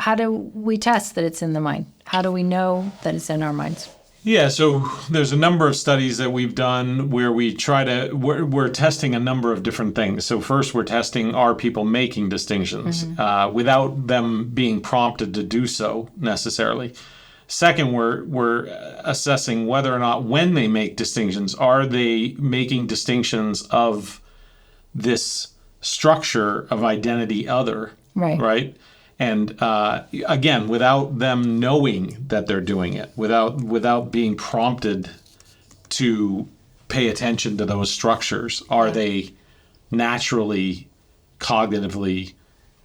how do we test that it's in the mind? How do we know that it's in our minds? Yeah, so there's a number of studies that we've done where we're testing a number of different things. So first we're testing, are people making distinctions without them being prompted to do so necessarily. Second, we're assessing whether or not when they make distinctions, are they making distinctions of this structure of identity other, right? And again, without them knowing that they're doing it, without being prompted to pay attention to those structures, are they naturally, cognitively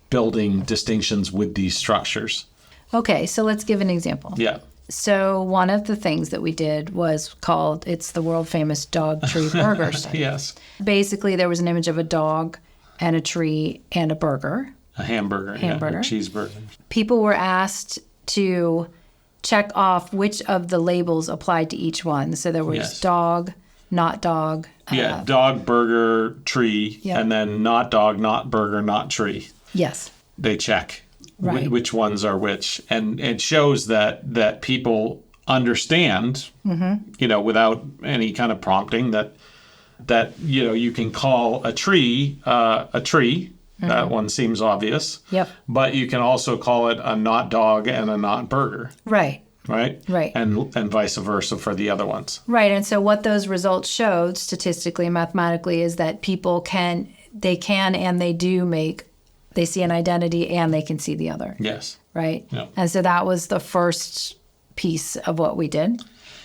building distinctions with these structures? Okay, so let's give an example. Yeah. So one of the things that we did was called, it's the world famous dog tree burger study. Yes. Basically, there was an image of a dog and a tree and a burger. A hamburger. Yeah, a cheeseburger. People were asked to check off which of the labels applied to each one. So there was dog, not dog. Yeah, dog, burger, tree, and then not dog, not burger, not tree. Yes. They check which ones are which. And it shows that people understand, without any kind of prompting, that you can call a tree a tree. That one seems obvious. Yep. But you can also call it a not dog and a not burger. Right. Right? Right. And vice versa for the other ones. Right. And so what those results showed statistically and mathematically is that people can and they do they see an identity and they can see the other. Yes. Right? Yep. And so that was the first piece of what we did.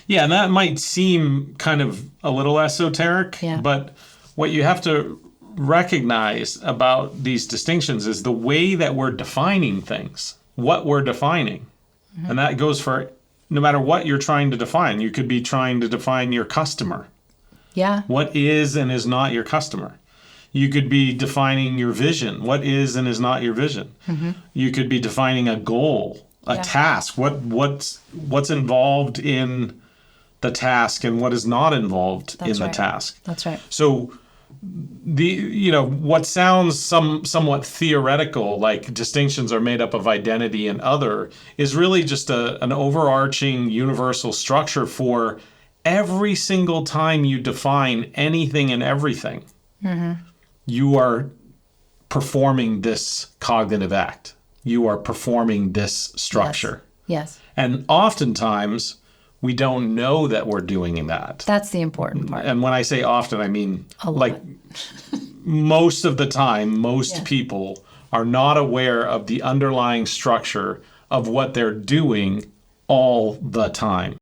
Yeah, and that might seem kind of a little esoteric, but what you have to recognize about these distinctions is the way that we're defining things, what we're defining. And that goes for no matter what you're trying to define. You could be trying to define your customer. Yeah. What is and is not your customer. You could be defining your vision. What is and is not your vision. You could be defining a goal, a task. What's involved in the task and what is not involved in the task. That's right. So what sounds somewhat theoretical, like distinctions are made up of identity and other, is really just an overarching universal structure for every single time you define anything and everything. You are performing this cognitive act. You are performing this structure. Yes. And oftentimes we don't know that we're doing that. That's the important part. And when I say often, I mean like most of the time, most people are not aware of the underlying structure of what they're doing all the time.